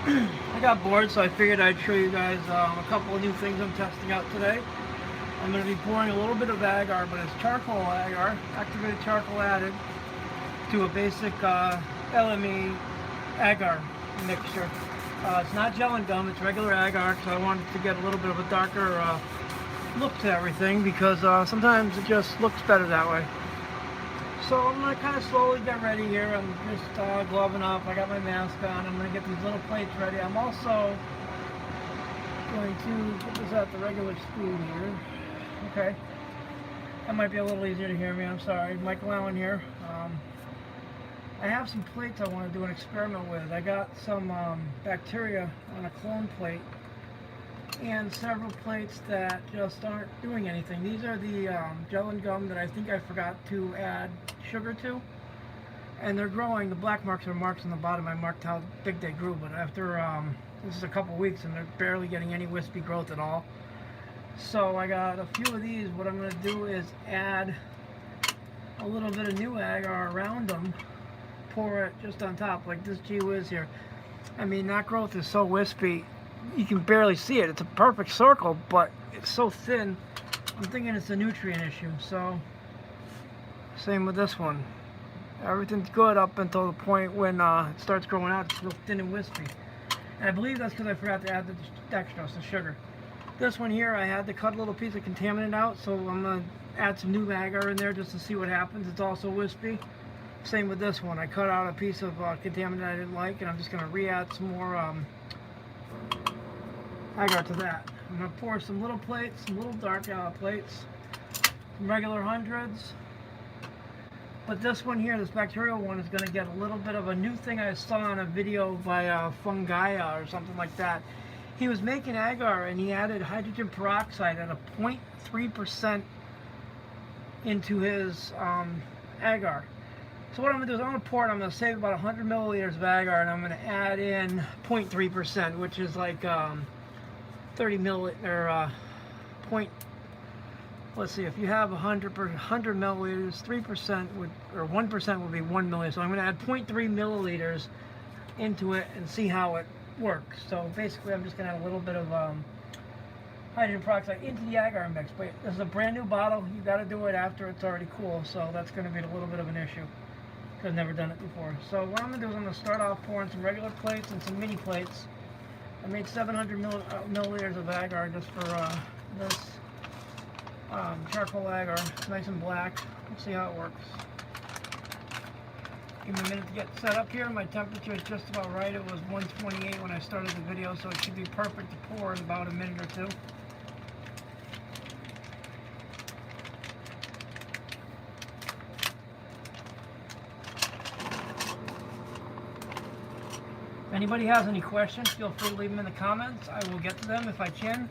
I got bored, so I figured I'd show you guys a couple of new things I'm testing out today. I'm going to be pouring a little bit of agar, but it's charcoal agar, activated charcoal added to a basic LME agar mixture. It's not gel and gum, it's regular agar, so I wanted to get a little bit of a darker look to everything because sometimes it just looks better that way. So I'm going to kind of slowly get ready here. I'm just gloving up. I got my mask on. I'm going to get these little plates ready. I'm also going to put this at the regular speed here. Okay. That might be a little easier to hear me. I'm sorry. MycoAlan here. I have some plates I want to do an experiment with. I got some bacteria on a clone plate and several plates that just aren't doing anything. These are the gel and gum that I think I forgot to add sugar to, and they're growing. The black marks are marks on the bottom. I marked how big they grew, but after this is a couple weeks and they're barely getting any wispy growth at all. So I got a few of these. What I'm going to do is add a little bit of new agar around them, pour it just on top like this gee whiz here. I mean, that growth is so wispy you can barely see it. It's a perfect circle, but it's so thin. I'm thinking it's a nutrient issue. So same with this one. Everything's good up until the point when it starts growing out. It's real thin and wispy. And I believe that's because I forgot to add the dextrose, the sugar. This one here, I had to cut a little piece of contaminant out, so I'm going to add some new agar in there just to see what happens. It's also wispy. Same with this one. I cut out a piece of contaminant I didn't like, and I'm just going to re-add some more agar to that. I'm going to pour some little plates, some little dark plates, some regular hundreds. But this one here, this bacterial one, is going to get a little bit of a new thing I saw on a video by Fungi or something like that. He was making agar and he added hydrogen peroxide at a 0.3% into his agar. So what I'm going to do is I'm going to pour it, I'm going to save about 100 milliliters of agar, and I'm going to add in 0.3%, which is like 30 milliliters, or let's see, if you have 100 milliliters, 3% would, or 1% would be 1 milliliter. So I'm going to add 0.3 milliliters into it and see how it works. So basically I'm just going to add a little bit of hydrogen peroxide into the agar mix. But this is a brand new bottle. You got to do it after it's already cool. So that's going to be a little bit of an issue because I've never done it before. So what I'm going to do is I'm going to start off pouring some regular plates and some mini plates. I made 700 milliliters of agar just for this charcoal agar. It's nice and black. Let's see how it works. Give me a minute to get set up here. My temperature is just about right. It was 128 when I started the video, so it should be perfect to pour in about a minute or two. If anybody has any questions, feel free to leave them in the comments. I will get to them if I can.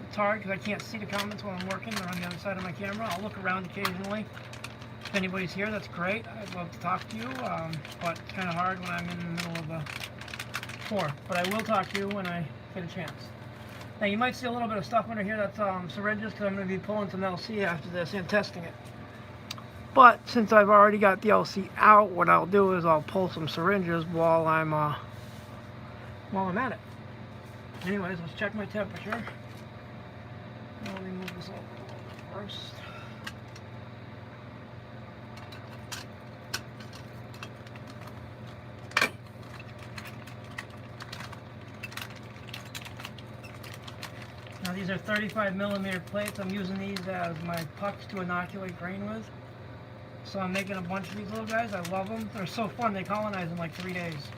It's hard because I can't see the comments while I'm working. They're on the other side of my camera. I'll look around occasionally. If anybody's here, that's great. I'd love to talk to you, but it's kind of hard when I'm in the middle of a pour. But I will talk to you when I get a chance. Now, you might see a little bit of stuff under here. That's syringes, because I'm going to be pulling some LC after this and testing it. But since I've already got the LC out, what I'll do is I'll pull some syringes while I'm at it. Anyways, let's check my temperature. Let me move this over first. Now these are 35 millimeter plates. I'm using these as my pucks to inoculate grain with. So I'm making a bunch of these little guys. I love them. They're so fun. They colonize in like 3 days.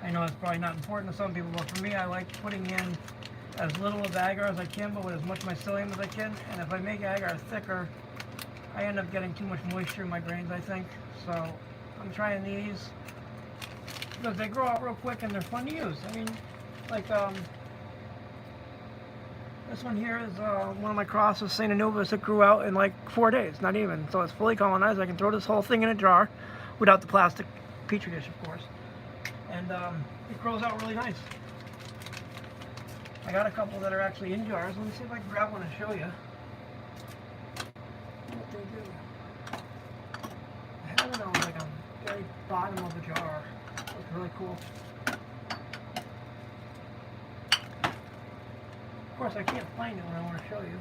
I know it's probably not important to some people, but for me, I like putting in as little of agar as I can, but with as much mycelium as I can. And if I make agar thicker, I end up getting too much moisture in my grains, I think. So I'm trying these because they grow out real quick and they're fun to use. I mean, like this one here is one of my crosses, St. Anubis. It grew out in like 4 days, not even. So it's fully colonized. I can throw this whole thing in a jar without the plastic petri dish, of course. And it grows out really nice. I got a couple that are actually in jars. Let me see if I can grab one and show you what they do. I have it on like a very bottom of the jar. Looks really cool. Of course, I can't find it when I want to show you.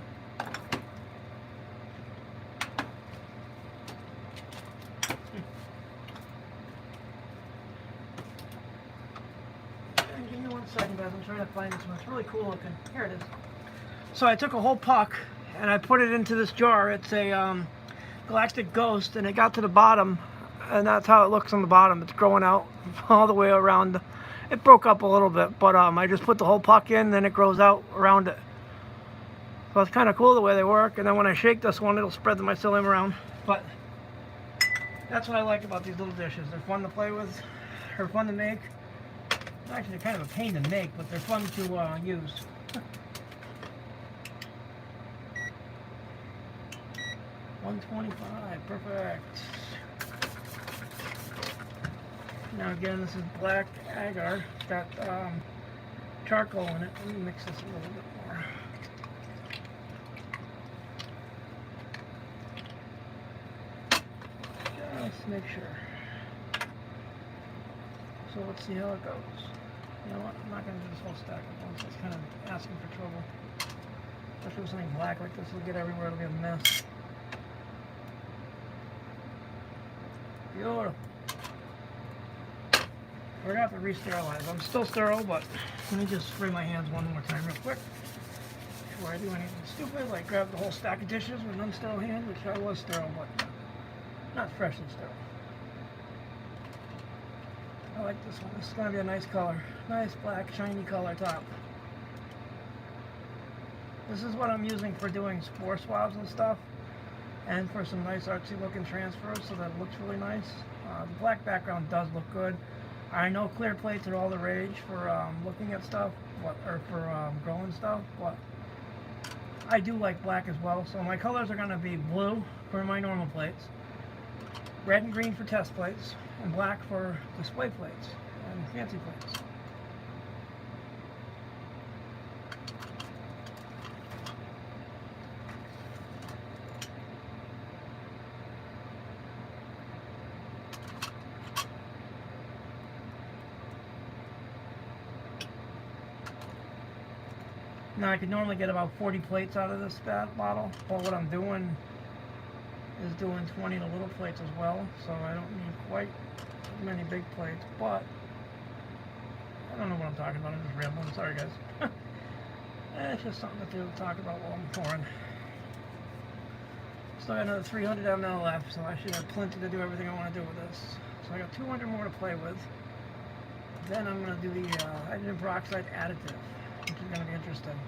Give me 1 second, guys. I'm trying to find this one. It's really cool looking. Here it is. So I took a whole puck and I put it into this jar. It's a Galactic Ghost, and it got to the bottom, and that's how it looks on the bottom. It's growing out all the way around. It broke up a little bit, but I just put the whole puck in, then it grows out around it. So it's kind of cool the way they work. And then when I shake this one, it'll spread the mycelium around. But that's what I like about these little dishes. They're fun to play with. They're fun to make. Actually, they're kind of a pain to make, but they're fun to use. $125, perfect. Now again, this is black agar. It's got charcoal in it. Let me mix this a little bit more. Just make sure. So let's see how it goes. You know what? I'm not going to do this whole stack at once. It's kind of asking for trouble. Especially with something black like this, it'll get everywhere. It'll be a mess. Beautiful. We're going to have to re-sterilize. I'm still sterile, but let me just spray my hands one more time real quick before I do anything stupid, like grab the whole stack of dishes with an unsterile hand, which I was sterile, but not freshly sterile. I like this one. This is going to be a nice color. Nice black, shiny color top. This is what I'm using for doing spore swabs and stuff, and for some nice artsy looking transfers, so that it looks really nice. The black background does look good. I know clear plates are all the rage for looking at stuff, or for growing stuff, but I do like black as well. So my colors are going to be blue for my normal plates, red and green for test plates, and black for display plates and fancy plates. Now I could normally get about 40 plates out of this bottle, but what I'm doing is doing 20 to little plates as well, so I don't need quite as many big plates, but I don't know what I'm talking about. I'm just rambling. Sorry, guys. It's just something to talk about while I'm pouring. Still got another 300 ml left, so I should have plenty to do everything I want to do with this. So I got 200 more to play with. Then I'm going to do the hydrogen peroxide additive, which is going to be interesting.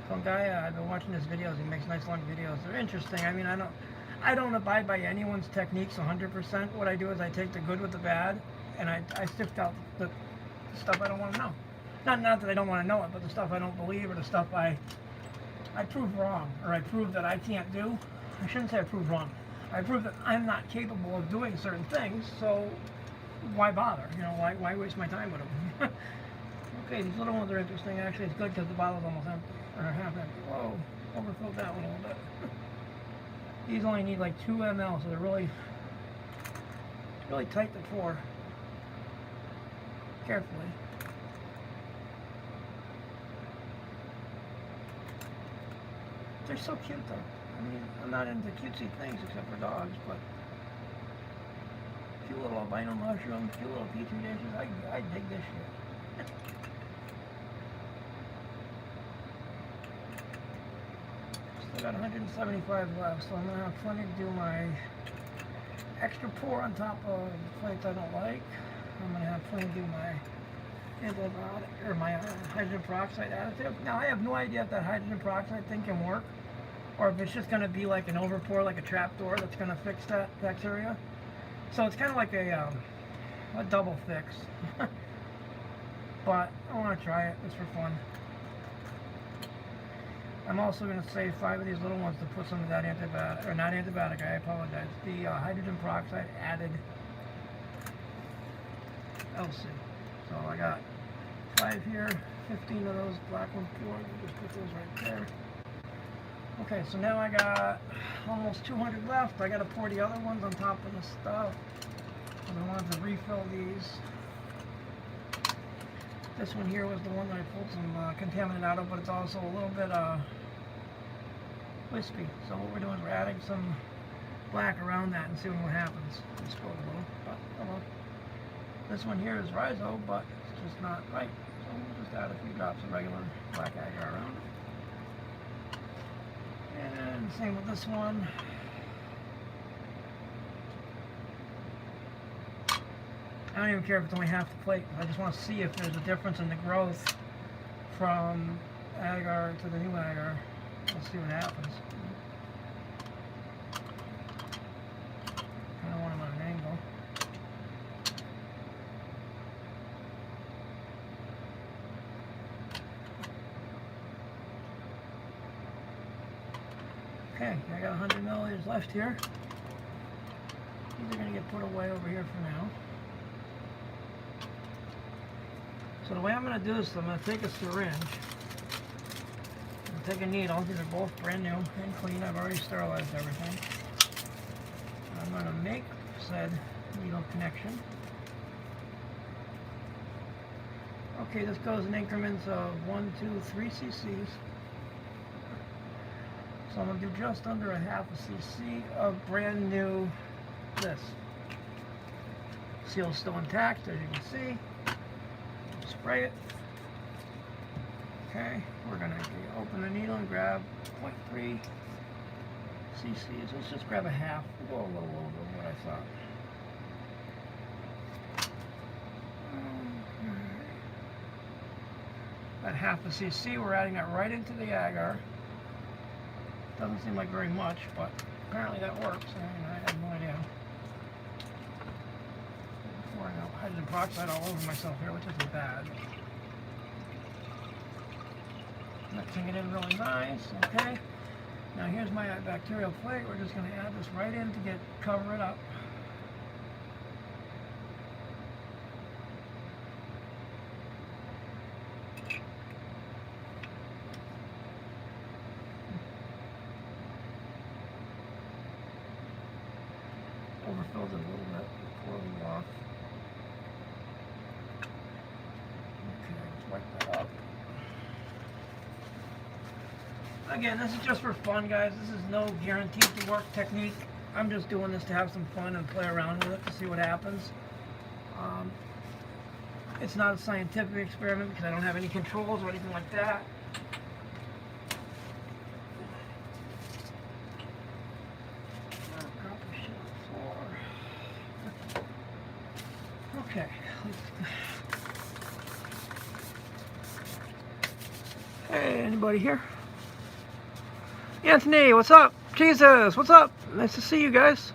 Some guy, I've been watching his videos. He makes nice long videos. They're interesting. I mean, I don't abide by anyone's techniques 100%. What I do is I take the good with the bad, and I sift out the stuff I don't want to know. Not that I don't want to know it, but the stuff I don't believe, or the stuff I prove wrong, or I prove that I can't do. I shouldn't say I prove wrong. I prove that I'm not capable of doing certain things, so why bother? You know, why waste my time with them? Okay, these little ones are interesting. Actually, it's good because the bottle's almost empty, or half empty. Whoa, overfilled that one a little bit. These only need like 2 ml, so they're really tight to pour. Carefully. They're so cute though. I mean, I'm not into cutesy things except for dogs, but a few little albino mushrooms, a few little petri dishes, I dig this shit. Still got 175 left, so I'm going to have plenty to do my extra pour on top of the plates I don't like. I'm going to have plenty to do my antibiotic, or my hydrogen peroxide additive. Now, I have no idea if that hydrogen peroxide thing can work, or if it's just going to be like an overpour, like a trapdoor that's going to fix that bacteria. So it's kind of like a double fix. But I want to try it just for fun. I'm also going to save 5 of these little ones to put some of that antibiotic, or not antibiotic, I apologize, the hydrogen peroxide added LC. So I got 5 here, 15 of those black ones poured. We'll just put those right there. Okay, so now I got almost 200 left. I got to pour the other ones on top of the stuff. And I wanted to refill these. This one here was the one that I pulled some contaminant out of, but it's also a little bit wispy. So what we're doing is we're adding some black around that and seeing what happens. Just go a little, but hello. This one here is rhizo, but it's just not right. So we'll just add a few drops of regular black agar around it. And same with this one. I don't even care if it's only half the plate. I just want to see if there's a difference in the growth from agar to the new agar. We'll see what happens. Kind of want them at an angle. Okay, I got 100 milliliters left here. These are going to get put away over here for now. So the way I'm going to do this, I'm going to take a syringe and take a needle. These are both brand new and clean. I've already sterilized everything. I'm going to make said needle connection. Okay, this goes in increments of 1, 2, 3 cc's. So I'm going to do just under a half a cc of brand new this. Seal's still intact, as you can see. Spray it. Okay, we're going to open the needle and grab 0.3 cc's. Let's just grab a half. We'll go a little over what I thought. At half a cc, we're adding that right into the agar. Doesn't seem like very much, but apparently that works. I mean, I have no idea. Pouring out hydrogen peroxide all over myself here, which isn't bad. Mixing it in really nice. Okay. Now here's my bacterial plate. We're just going to add this right in to cover it up. Overfilled it a little bit, pour a little off. Okay, let's wipe that up. Again, this is just for fun, guys. This is no guaranteed to work technique. I'm just doing this to have some fun and play around with it to see what happens. It's not a scientific experiment because I don't have any controls or anything like that. Okay. Hey, anybody here? Anthony, what's up? Jesus, what's up? Nice to see you guys.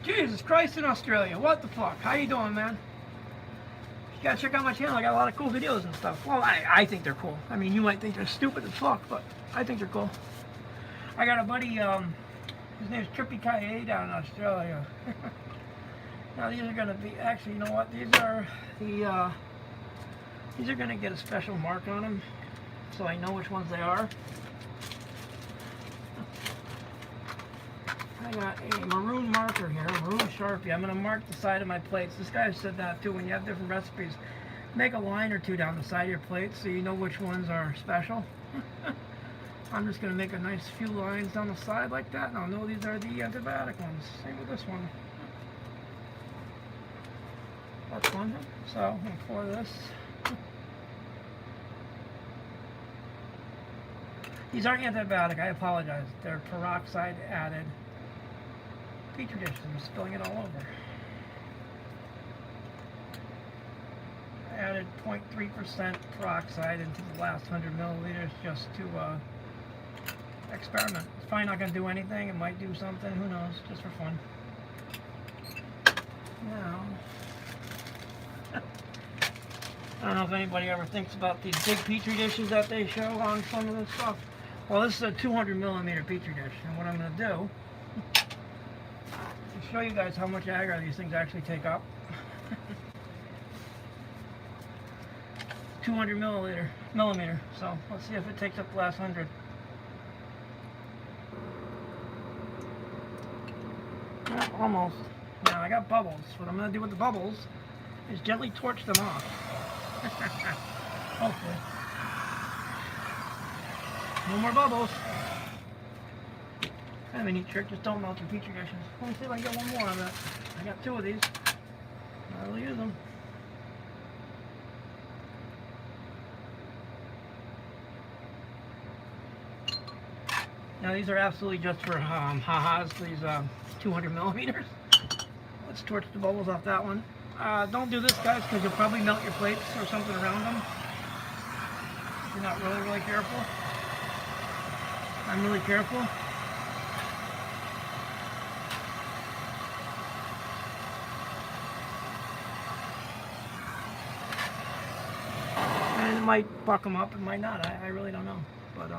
Jesus Christ in Australia. What the fuck? How you doing, man? You gotta check out my channel. I got a lot of cool videos and stuff. Well, I think they're cool. I mean, you might think they're stupid as fuck, but I think they're cool. I got a buddy, his name's Trippy Kaye down in Australia. Now these are gonna be, actually, you know what? These are gonna get a special mark on them, so I know which ones they are. I got a maroon marker here, a maroon Sharpie. I'm gonna mark the side of my plates. This guy said that too. When you have different recipes, make a line or two down the side of your plates so you know which ones are special. I'm just going to make a nice few lines down the side like that, and I'll know these are the antibiotic ones. Same with this one. That's one. So I'm going to pour this. These aren't antibiotic, I apologize. They're peroxide added petri dishes. I'm spilling it all over. I added 0.3% peroxide into the last 100 milliliters just to experiment. It's probably not going to do anything. It might do something. Who knows? Just for fun. Now, I don't know if anybody ever thinks about these big petri dishes that they show on some of this stuff. Well, this is a 200 millimeter petri dish, and what I'm going to do is show you guys how much agar these things actually take up. 200 millimeter. So let's see if it takes up the last 100. Almost. Now I got bubbles. What I'm going to do with the bubbles is gently torch them off. Hopefully. No more bubbles. Kind of a neat trick, just don't melt your petri dishes. Let me see if I can get one more of that. I got 2 of these. I will use them. Now these are absolutely just for ha-has, these 200 millimeters. Let's torch the bubbles off that one. Don't do this, guys, because you'll probably melt your plates or something around them. If you're not really careful. I'm really careful. And it might buck them up, it might not. I really don't know. But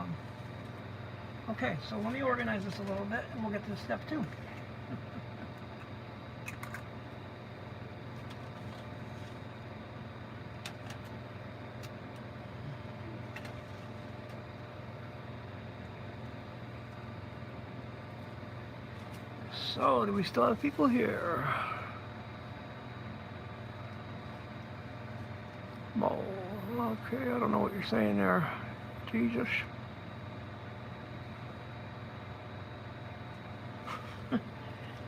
okay, so let me organize this a little bit, and we'll get to step 2. So, do we still have people here? Oh, okay, I don't know what you're saying there. Jesus.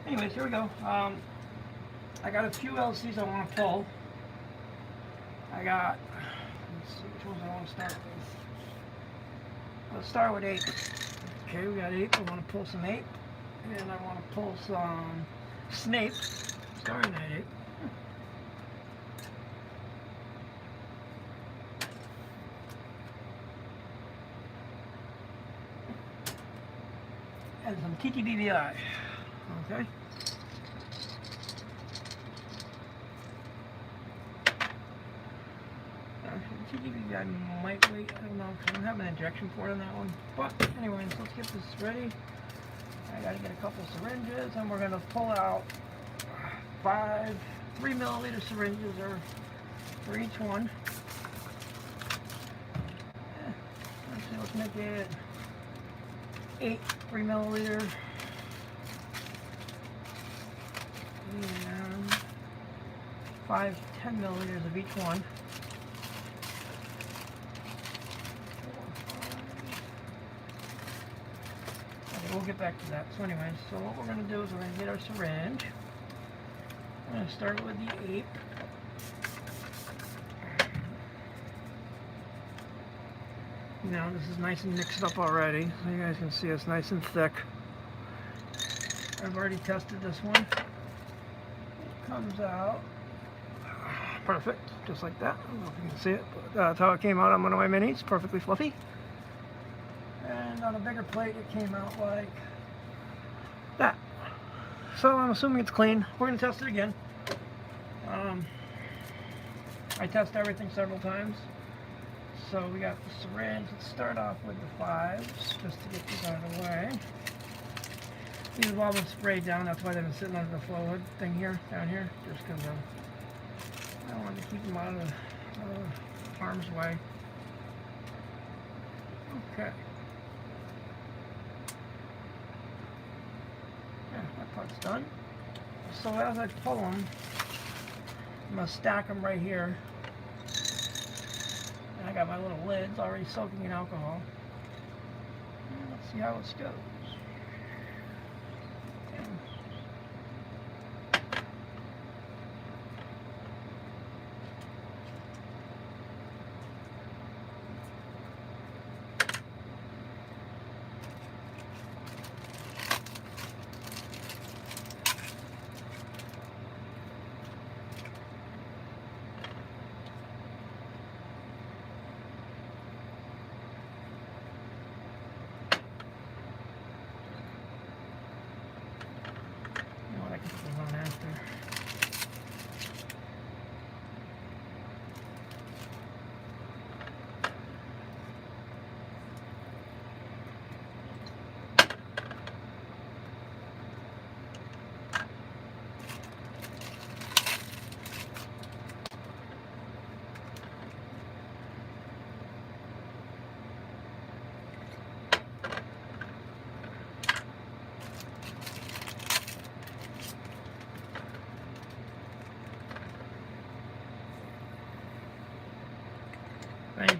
Anyways, here we go. I got a few LCs I want to pull. Let's see which ones I want to start with. Let's start with 8. Okay, we got 8. I want to pull some 8. And I want to pull some Snape. Starry Night 8. And some TTBBI. Okay. TTBBI might wait. I don't know. I don't have an injection port on that one. But anyways, let's get this ready. I gotta get a couple syringes, and we're gonna pull out 5 3mm syringes for each one. Actually, let's make it 8 3mm and 5 10mm of each one. We'll get back to that. So anyways, so what we're going to do is we're going to get our syringe. I'm going to start with the 8. Now this is nice and mixed up already, so you guys can see it's nice and thick. I've already tested this one. It comes out perfect, just like that. I don't know if you can see it, but that's how it came out on one of my minis, perfectly fluffy. And on a bigger plate, it came out like that. So I'm assuming it's clean. We're going to test it again. I test everything several times. So we got the syringe. Let's start off with the 5s, just to get these out of the way. These have all been sprayed down. That's why they've been sitting under the flow hood thing here, down here, just because I wanted to keep them out of harm's way. Okay. Yeah, that part's done. So as I pull them, I'm going to stack them right here. And I got my little lids already soaking in alcohol. And let's see how this goes.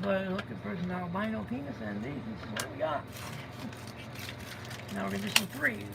anybody looking for an albino penis envy, this is what we got. Now we're going to do some threes.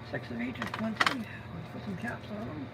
Six of each is 20. Let's put some caps on them.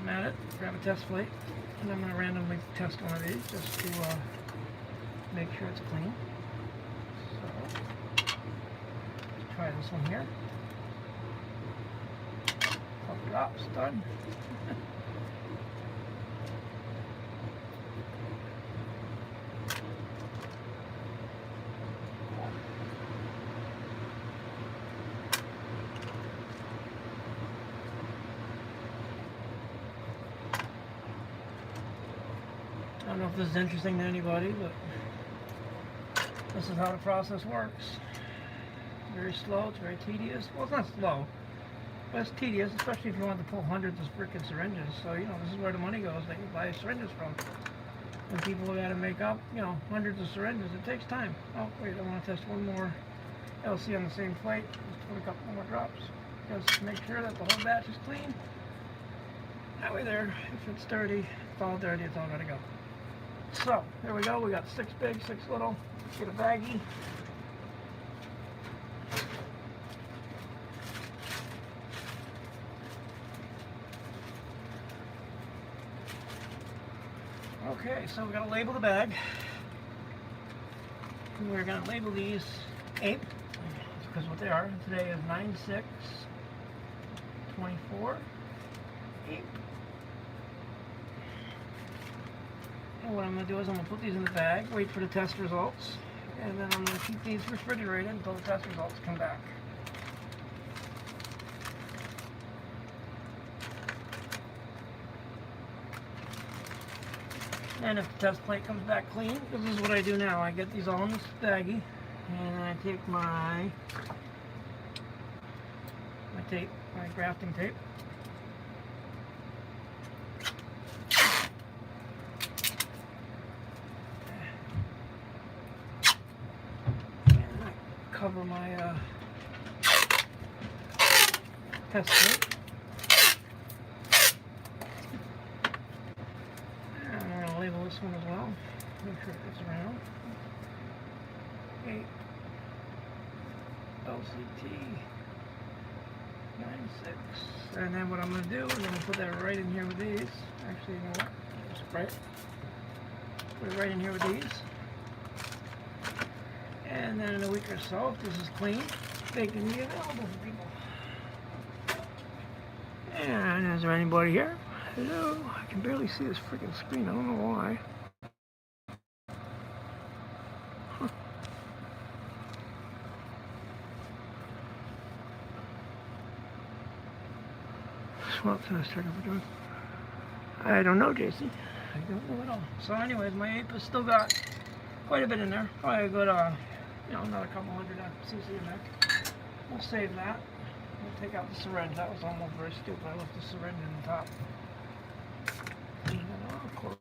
At it, grab a test plate, and I'm going to randomly test one of these just to make sure it's clean. So, let's try this one here. Couple drops, done. I don't know if this is interesting to anybody, but this is how the process works. It's very slow, it's very tedious. Well, it's not slow, but it's tedious, especially if you want to pull hundreds of freaking syringes. So, you know, this is where the money goes that you buy syringes from. When people got to make up, you know, hundreds of syringes, it takes time. Oh, wait, I want to test one more LC on the same plate. Just put a couple more drops. Just make sure that the whole batch is clean. That way there, if it's dirty, it's all dirty, it's all got to go. So, there we go. We got 6 big, 6 little. Let's get a baggie. Okay, so we're going to label the bag. We're going to label these ape, because what they are. Today is 9/6/24 ape. And what I'm going to do is I'm going to put these in the bag, wait for the test results, and then I'm going to keep these refrigerated until the test results come back. And if the test plate comes back clean, this is what I do now. I get these all in this baggie, and I take my tape, my grafting tape. Cover my test plate. And I'm going to label this one as well. Make sure it gets around. 8 LCT 96. And then what I'm going to do is I'm going to put that right in here with these. Actually, you know what? Just spray it. Put it right in here with these. And then in a week or so, if this is clean, they can be available for people. And is there anybody here? Hello? I can barely see this freaking screen. I don't know why. Huh. What else can I check if we're doing? I don't know, JC. I don't know at all. So anyways, my ape has still got quite a bit in there. Probably a good, another couple hundred cc in there. We'll save that. We'll take out the syringe. That was almost very stupid. I left the syringe in the top. And then, of course,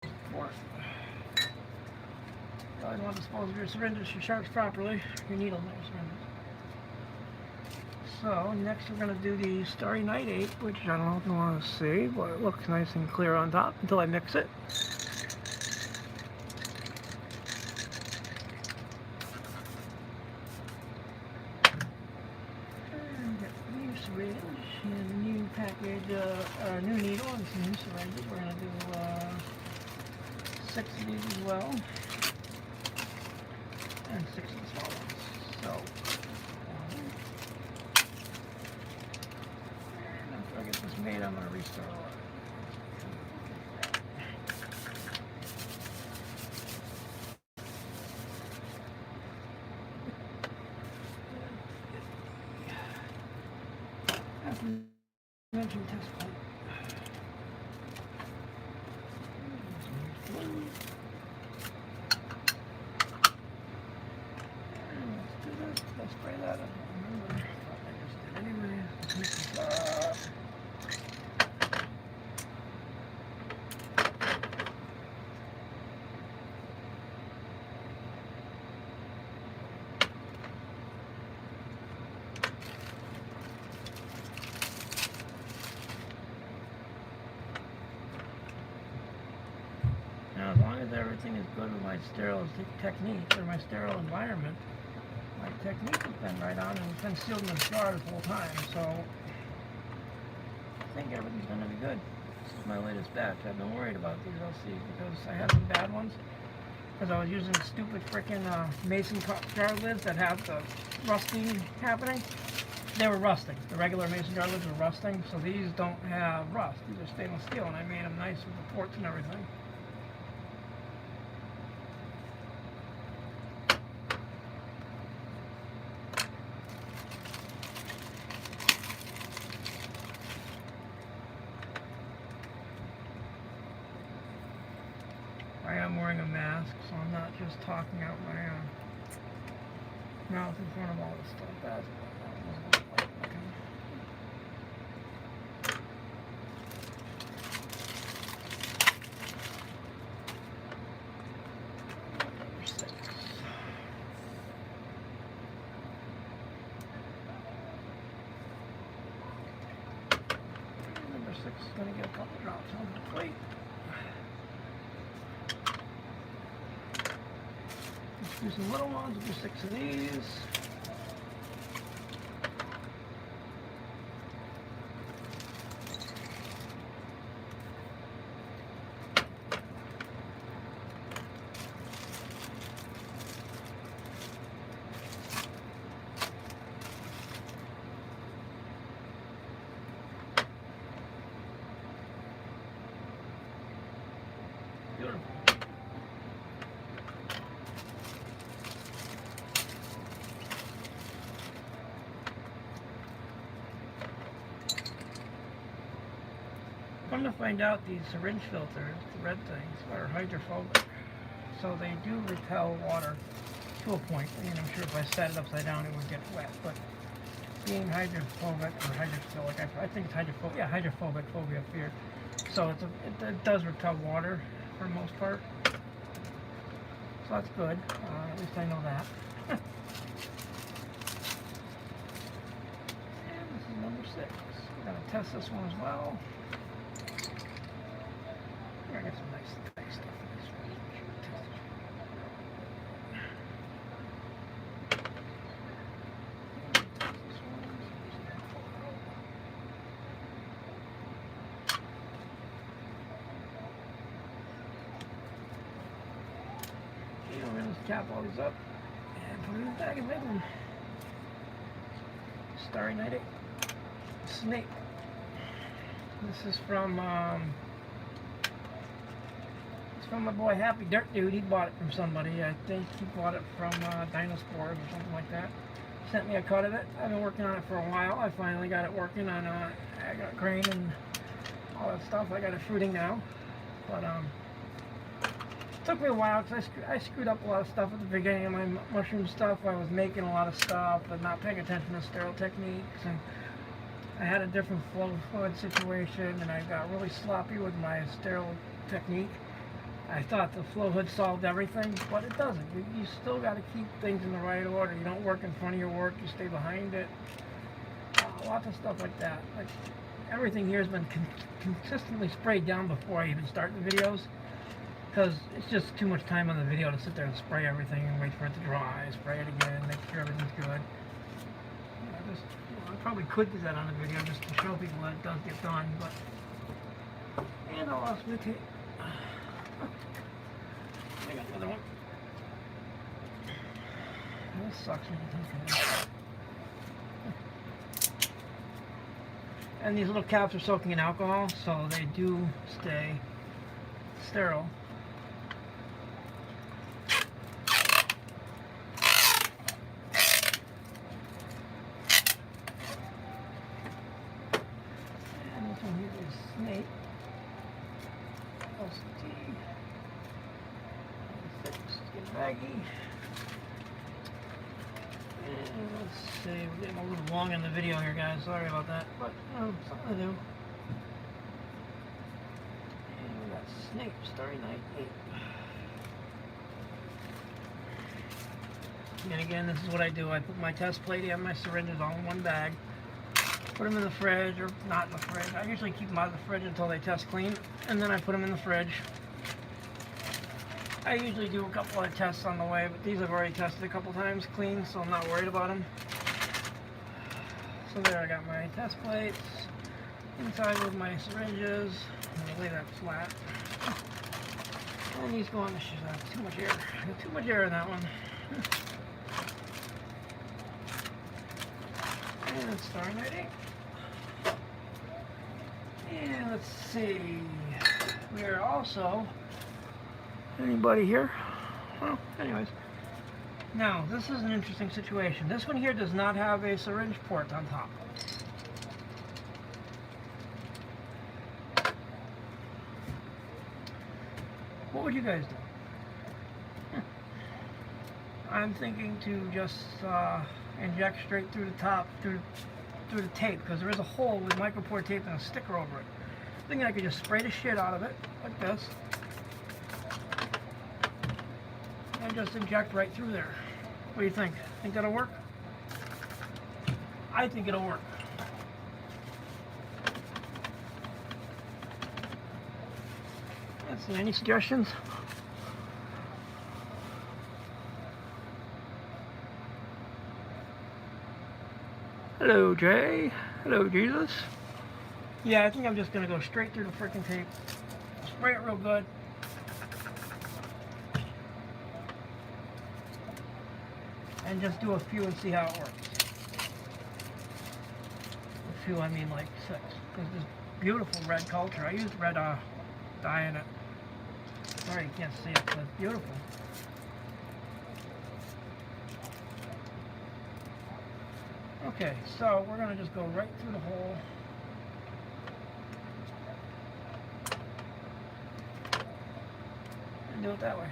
you always want to dispose of your syringes, your sharps properly, your needles, not your syringes. So next we're going to do the Starry Night Ape, which I don't know if you want to see, but it looks nice and clear on top until I mix it. And get a new syringe and a new package, new needle and some new syringes. We're going to do 6 of these as well, and 6 of the small ones. So. I get this made, I'm going to restart all of it. After mention test pipe. Let's do this. Let's spray that. I don't remember. I just did anyway. Let's mix this up. Now, as long as everything is good with my sterile technique or my sterile environment, my technique has been right on and it's been sealed in the jar this whole time. So I think everything's going to be good. This is my latest batch. I've been worried about these LCs because I had some bad ones because I was using stupid freaking mason jar lids that have the rusting happening. They were rusting. The regular mason jar lids were rusting, so these don't have rust. These are stainless steel, and I made them nice with the ports and everything. I am wearing a mask, so I'm not just talking out my mouth in front of all this stuff. That's okay. Number 6. Number 6 is going to get a couple drops on the plate. Do some little ones, we'll do 6 of these. Beautiful. Come to find out, these syringe filters, the red things, are hydrophobic. So they do repel water to a point. And I'm sure if I set it upside down, it would get wet. But being hydrophobic or hydrophilic, I think it's hydrophobic. Yeah, hydrophobic, phobia, fear. So it does repel water for the most part. So that's good. At least I know that. And this is number 6. We're going to test this one as well. I got some nice stuff in this one. Okay, we're going to cap all these up and put them in the bag and label them. Starry Night Ape. Snake. This is from my boy Happy Dirt Dude. He bought it from somebody. I think he bought it from Dinospores or something like that. Sent me a cut of it. I've been working on it for a while. I finally got it working on I got grain and all that stuff. I got it fruiting now, but it took me a while because I screwed up a lot of stuff at the beginning of my mushroom stuff. I was making a lot of stuff and not paying attention to sterile techniques, and I had a different flow fluid situation, and I got really sloppy with my sterile technique. I thought the flow hood solved everything, but it doesn't. You still got to keep things in the right order. You don't work in front of your work, you stay behind it. Lots of stuff like that. Like everything here has been consistently sprayed down before I even start the videos, because it's just too much time on the video to sit there and spray everything and wait for it to dry, spray it again, make sure everything's good. I probably could do that on the video just to show people that it does get done, but... And I lost my tape. I got another one. This sucks when you take it. And these little caps are soaking in alcohol, so they do stay sterile. And this one here is snake. LCT. It's getting baggy. And let's see, we're getting a little long in the video here, guys. Sorry about that, but something to do. And we got Snake Starry Night 8. And again, this is what I do. I put my test plate and my syringes all in one bag. Put them in the fridge, or not in the fridge. I usually keep them out of the fridge until they test clean, and then I put them in the fridge. I usually do a couple of tests on the way, but these I've already tested a couple times clean, so I'm not worried about them. So there, I got my test plates inside with my syringes. I'm gonna lay that flat. And these go on the too much air. I got too much air in that one. And it's Starry Night 8. And let's see. We are also... Anybody here? Well, anyways. Now, this is an interesting situation. This one here does not have a syringe port on top. What would you guys do? I'm thinking to just inject straight through the top, through the tape, because there is a hole with micropore tape and a sticker over it. Thinking I could just spray the shit out of it, like this. And just inject right through there. What do you think? Think that'll work? I think it'll work. Let's see, any suggestions? Hello, Jay. Hello, Jesus. Yeah, I think I'm just gonna go straight through the freaking tape. Spray it real good. And just do a few and see how it works. A few, I mean like 6. Because this beautiful red culture. I used red dye in it. Sorry you can't see it, but it's beautiful. Okay, so we're going to just go right through the hole. And do it that way.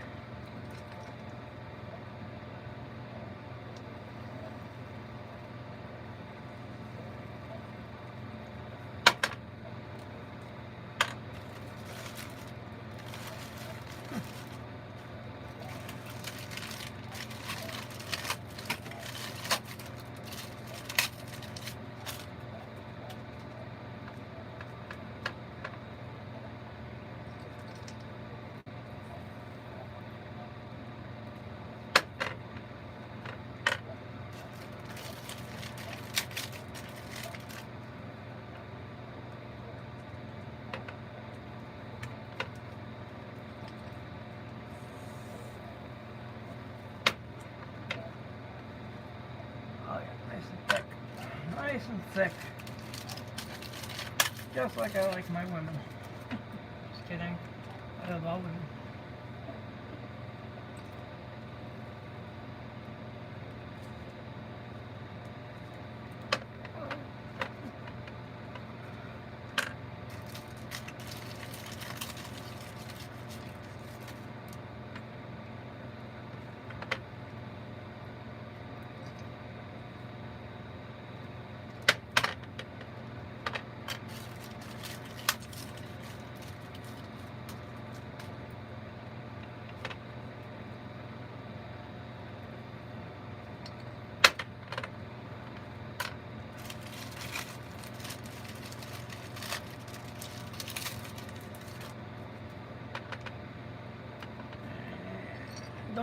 Nice and thick. Just like I like my women. Just kidding. I love women.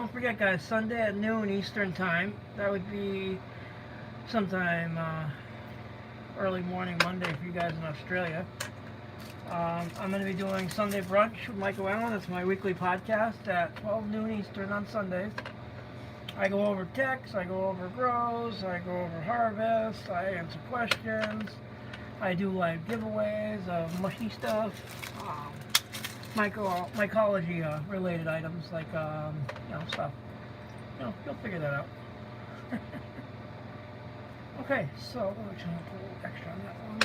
don't forget, guys, Sunday at noon Eastern time. That would be sometime early morning Monday for you guys in Australia. I'm going to be doing Sunday brunch with MycoAlan. That's my weekly podcast at 12 noon Eastern on Sundays. I go over techs, I go over grows, I go over harvest, I answer questions, I do live giveaways of mushy stuff, mycology related items like stuff. You'll figure that out. Okay, so we're just gonna put a little extra on that one.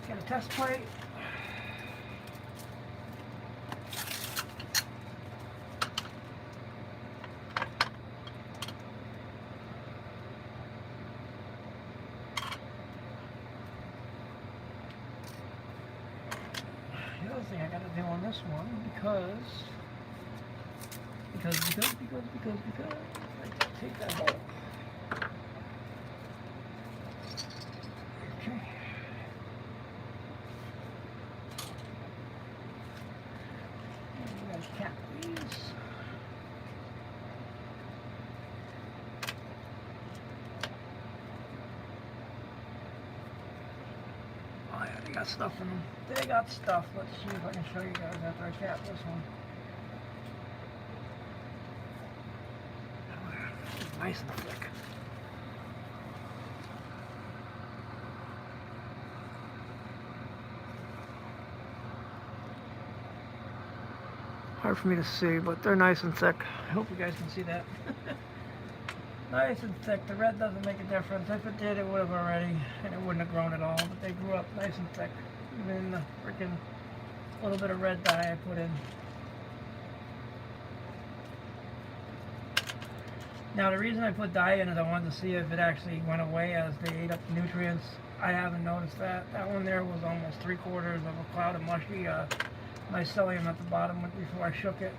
Get a test plate. The other thing I gotta do on this one, because I take that hole. Okay. And you guys cap these. Oh yeah, they got stuff in them. They got stuff. Let's see if I can show you guys after I cap this one. Nice and thick. Hard for me to see, but they're nice and thick. I hope you guys can see that. Nice and thick. The red doesn't make a difference. If it did, it would have already, and it wouldn't have grown at all. But they grew up nice and thick. Even the freaking little bit of red dye I put in. Now the reason I put dye in is I wanted to see if it actually went away as they ate up the nutrients. I haven't noticed that. That one there was almost 3/4 of a cloud of mushy mycelium at the bottom before I shook it.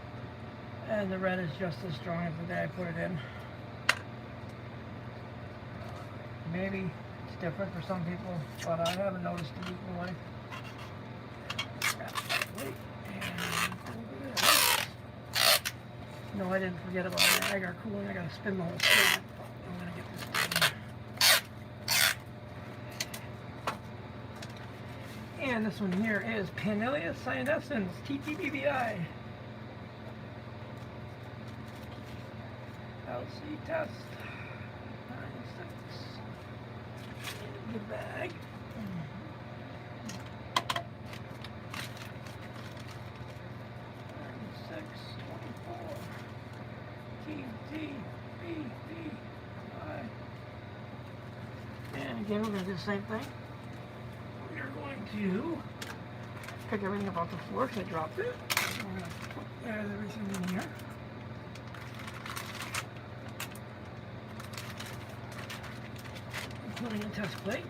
And the red is just as strong as the day I put it in. Maybe it's different for some people, but I haven't noticed it eating away. No, I didn't forget about the agar cooling. I gotta spin the whole thing. I'm gonna get this done. And this one here is Panellea cyanescens, TTBBI. LC test. 96. The bag. And again, we're going to do the same thing. We are going to pick everything up off the floor because I dropped it. We're going to put everything in here. Including a test plate.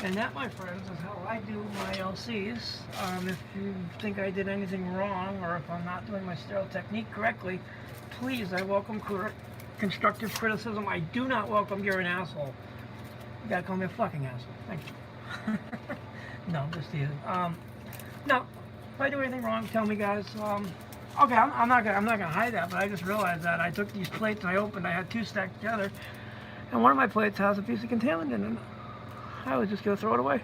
And that, my friends, is how I do my LCs. If you think I did anything wrong, or if I'm not doing my sterile technique correctly, please, I welcome constructive criticism. I do not welcome you're an asshole. You gotta call me a fucking asshole. Thank you. No, just teasing. No, if I do anything wrong, tell me, guys. Okay, I'm not gonna hide that, but I just realized that I took these plates and I had 2 stacked together, and one of my plates has a piece of contaminant in it. I was just going to throw it away.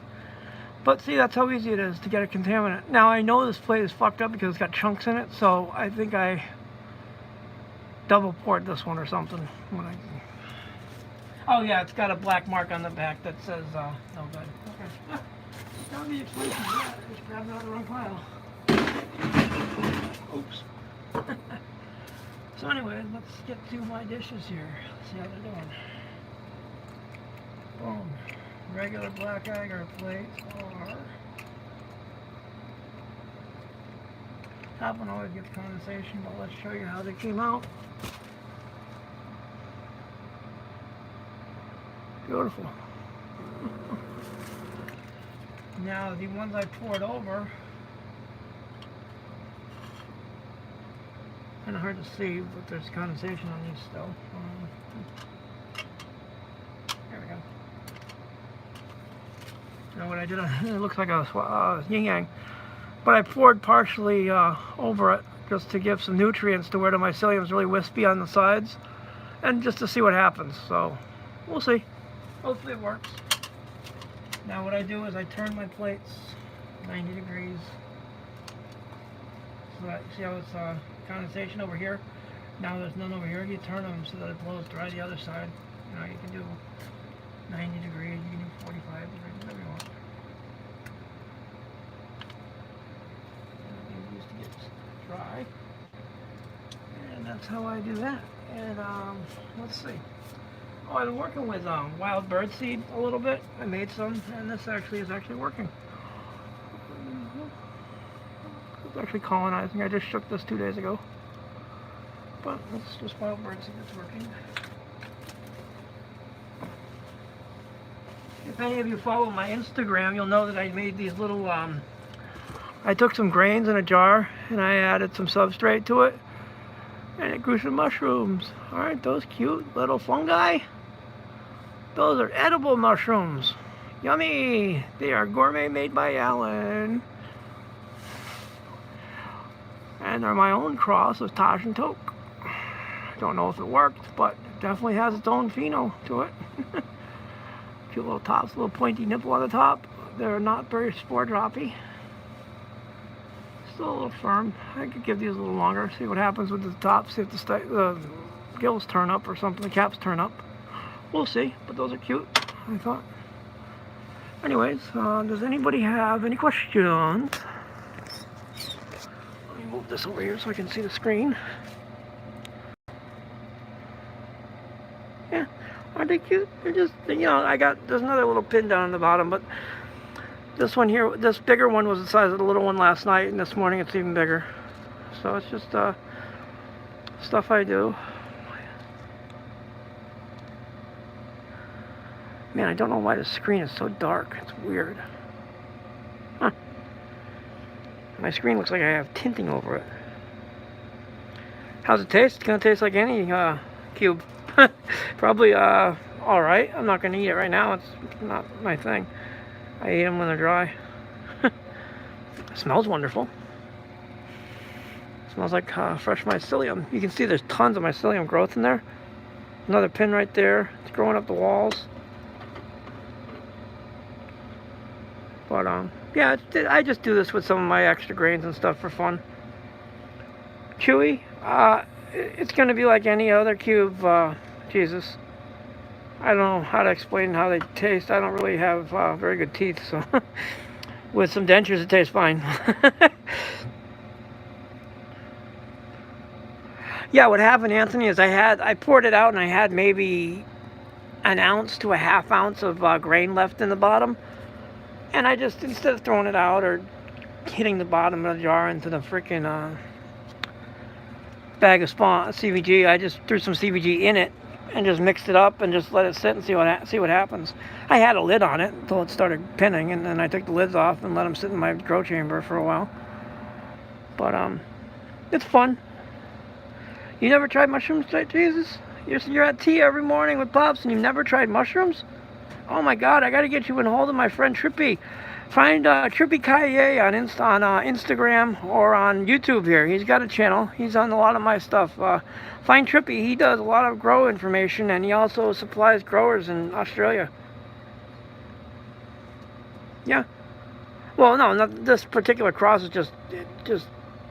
But see, that's how easy it is to get a contaminant. Now, I know this plate is fucked up because it's got chunks in it, so I think I double poured this one or something. Oh yeah, it's got a black mark on the back that says, no good. Okay. That would be explanation for that. I just grabbed it out of the wrong pile. Oops. So anyway, let's get to my dishes here. Let's see how they're doing. Boom. Regular black agar plates are, top one always gets condensation, but let's show you how they came out. Beautiful. Now the ones I poured over, kind of hard to see, but there's condensation on these still. There we go. And what I did, it looks like a yin-yang. But I poured partially over it just to give some nutrients to where the mycelium is really wispy on the sides. And just to see what happens. So, we'll see. Hopefully it works. Now what I do is I turn my plates 90 degrees. So that, see how it's condensation over here? Now there's none over here. You turn them so that it blows dry the other side. You know, you can do 90 degrees, you can do 45 degrees, whatever you want. It used to get dry. And that's how I do that. And let's see. Oh, I've been working with wild bird seed a little bit. I made some, and this actually is working. It's actually colonizing. I just shook this 2 days ago. But it's just wild bird seed that's working. If any of you follow my Instagram, you'll know that I made these little, I took some grains in a jar, and I added some substrate to it. And it grew some mushrooms. Aren't those cute little fungi? Those are edible mushrooms. Yummy! They are gourmet made by Alan. And they're my own cross of Taj and Toke. Don't know if it worked, but it definitely has its own pheno to it. Cute little tops, little pointy nipple on the top. They're not very spore droppy. Still a little firm. I could give these a little longer, see what happens with the tops, see if the gills turn up or something, the caps turn up. We'll see, but those are cute, I thought. Anyways, does anybody have any questions? Let me move this over here so I can see the screen. Yeah, aren't they cute? They're just, you know, there's another little pin down on the bottom, but this one here, this bigger one was the size of the little one last night, and this morning it's even bigger. So it's just stuff I do. Man, I don't know why the screen is so dark. It's weird. Huh. My screen looks like I have tinting over it. How's it taste? It's gonna taste like any cube. Probably alright. I'm not gonna eat it right now. It's not my thing. I eat them when they're dry. It smells wonderful. It smells like fresh mycelium. You can see there's tons of mycelium growth in there. Another pin right there. It's growing up the walls. But yeah, I just do this with some of my extra grains and stuff for fun. Chewy. It's going to be like any other cube. Jesus. I don't know how to explain how they taste. I don't really have very good teeth, so with some dentures it tastes fine. Yeah, what happened, Anthony, is I poured it out and I had maybe an ounce to a half ounce of grain left in the bottom. And I just, instead of throwing it out or hitting the bottom of the jar into the freaking bag of CVG, I just threw some CVG in it and just mixed it up and just let it sit and see what happens. I had a lid on it until it started pinning, and then I took the lids off and let them sit in my grow chamber for a while. But it's fun. You never tried mushrooms, Jesus? You're at tea every morning with Pops and you've never tried mushrooms? Oh my God, I gotta get you in hold of my friend Trippy. Find Trippy Kaye on Instagram or on YouTube here. He's got a channel. He's on a lot of my stuff. Find Trippy. He does a lot of grow information, and he also supplies growers in Australia. Yeah. Well, no, not this particular cross is just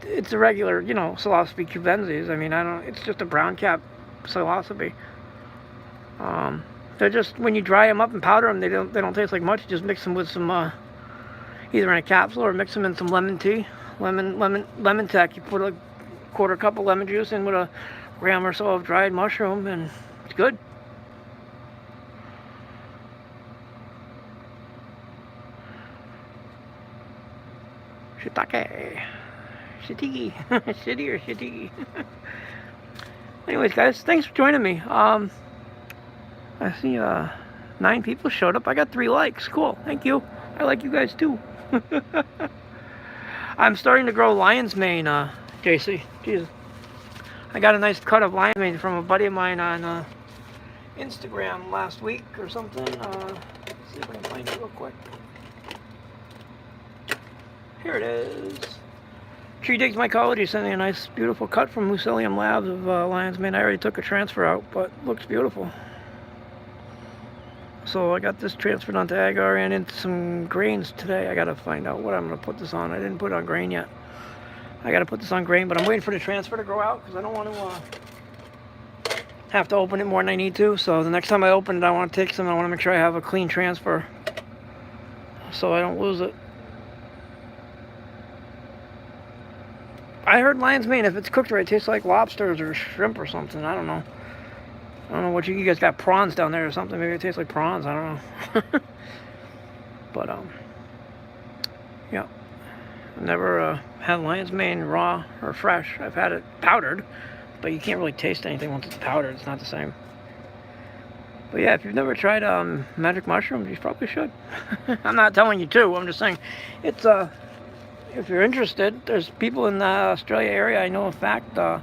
it's a regular, you know, Psilocybe cubensis. I mean, it's just a brown cap Psilocybe. They're just, when you dry them up and powder them, they don't taste like much. You just mix them with some either in a capsule or mix them in some lemon tea, lemon tech. You put a quarter cup of lemon juice in with a gram or so of dried mushroom, and it's good. Shiitake. Shitty. Shitty or shitty. Anyways, guys, thanks for joining me. I see 9 people showed up. I got 3 likes. Cool. Thank you. I like you guys too. I'm starting to grow lion's mane, JC. Jesus. I got a nice cut of lion's mane from a buddy of mine on Instagram last week or something. Let's see if I can find it real quick. Here it is. Tree Digs Mycology sending a nice, beautiful cut from Mycelium Labs of lion's mane. I already took a transfer out, but looks beautiful. So I got this transferred onto agar and into some grains today. I gotta find out what I'm gonna put this on. I didn't put it on grain yet. I gotta put this on grain, but I'm waiting for the transfer to grow out because I don't want to have to open it more than I need to. So the next time I open it, I want to take some. I want to make sure I have a clean transfer so I don't lose it. I heard lion's mane, if it's cooked right, it tastes like lobsters or shrimp or something. I don't know. I don't know what you guys got, prawns down there or something. Maybe it tastes like prawns. I don't know. But yeah. I've never had lion's mane raw or fresh. I've had it powdered, but you can't really taste anything once it's powdered. It's not the same. But yeah, if you've never tried magic mushrooms, you probably should. I'm not telling you to. I'm just saying it's if you're interested, there's people in the Australia area. I know, in fact, I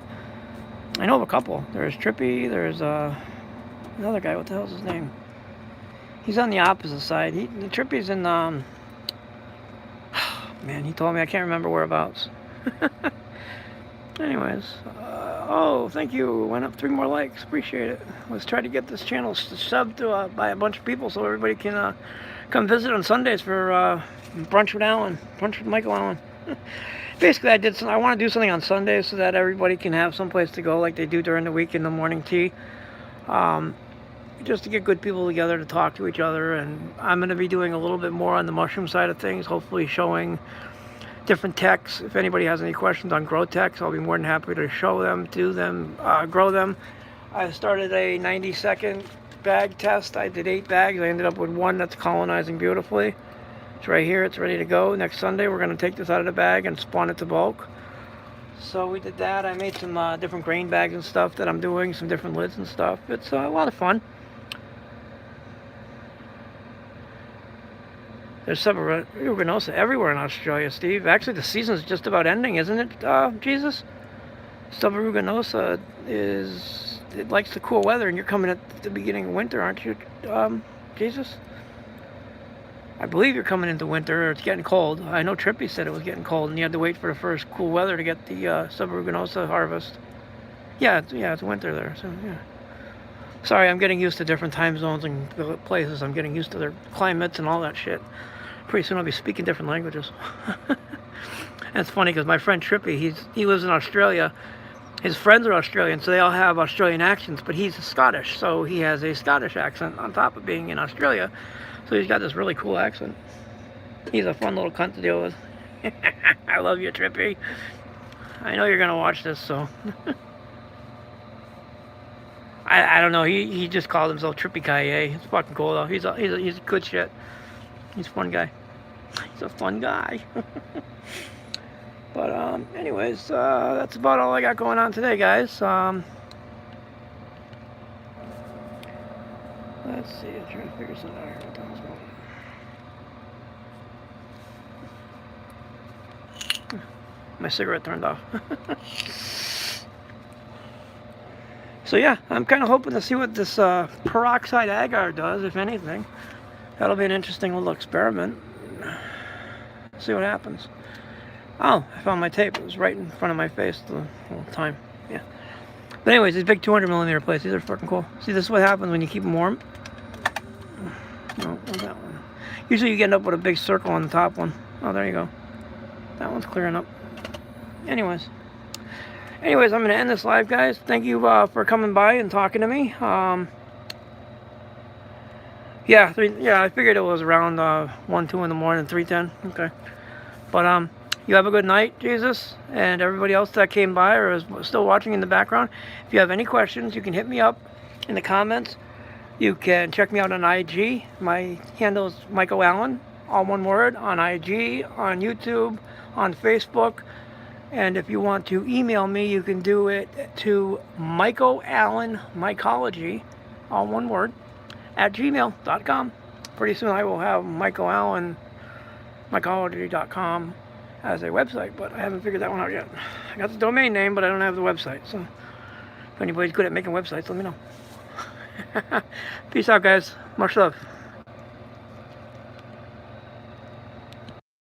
know of a couple. There's Trippy. There's another guy. What the hell's his name? He's on the opposite side. The Trippy's in man, he told me. I can't remember whereabouts. Anyways, oh, thank you. Went up 3 more likes. Appreciate it. Let's try to get this channel subbed to by a bunch of people so everybody can come visit on Sundays for brunch with Alan, brunch with MycoAlan. Basically, I want to do something on Sundays so that everybody can have someplace to go like they do during the week in the morning tea. Just to get good people together to talk to each other. And I'm going to be doing a little bit more on the mushroom side of things, hopefully showing different techs. If anybody has any questions on grow techs, I'll be more than happy to show them, do them, grow them. I started a 90-second bag test. I did 8 bags. I ended up with 1 that's colonizing beautifully. It's right here. It's ready to go. Next Sunday, we're going to take this out of the bag and spawn it to bulk. So we did that. I made some different grain bags and stuff that I'm doing, some different lids and stuff. It's a lot of fun. There's Subaruginosa everywhere in Australia, Steve. Actually, the season's just about ending, isn't it, Jesus? Subaruginosa it likes the cool weather, and you're coming at the beginning of winter, aren't you, Jesus? I believe you're coming into winter, or it's getting cold. I know Trippy said it was getting cold, and you had to wait for the first cool weather to get the Subaruginosa harvest. Yeah, it's winter there, so yeah. Sorry, I'm getting used to different time zones and places. I'm getting used to their climates and all that shit. Pretty soon I'll be speaking different languages. And it's funny because my friend Trippy, he lives in Australia. His friends are Australian, so they all have Australian accents, but he's Scottish, so he has a Scottish accent on top of being in Australia. So he's got this really cool accent. He's a fun little cunt to deal with. I love you, Trippy. I know you're going to watch this, so... I don't know. He just called himself Trippy Kaye. It's fucking cool though. He's a good shit. He's a fun guy. He's a fun guy. But anyways, that's about all I got going on today, guys. Let's see. I'm trying to figure something out here. What the hell's going on? My cigarette turned off. So yeah, I'm kind of hoping to see what this peroxide agar does, if anything. That'll be an interesting little experiment. See what happens. Oh, I found my tape. It was right in front of my face the whole time. Yeah. But anyways, these big 200mm plates, these are fucking cool. See, this is what happens when you keep them warm. No, not that one. Usually you end up with a big circle on the top one. Oh, there you go. That one's clearing up. Anyways, I'm going to end this live, guys. Thank you for coming by and talking to me. Yeah, I figured it was around 1, 2 in the morning, 3:10. Okay. But you have a good night, Jesus, and everybody else that came by or is still watching in the background. If you have any questions, you can hit me up in the comments. You can check me out on IG. My handle is MycoAlan, all one word, on IG, on YouTube, on Facebook. And if you want to email me, you can do it to MycoAlan Mycology, all one word, at gmail.com. Pretty soon I will have MycoAlan Mycology.com as a website, but I haven't figured that one out yet. I got the domain name, but I don't have the website. So if anybody's good at making websites, let me know. Peace out, guys. Much love.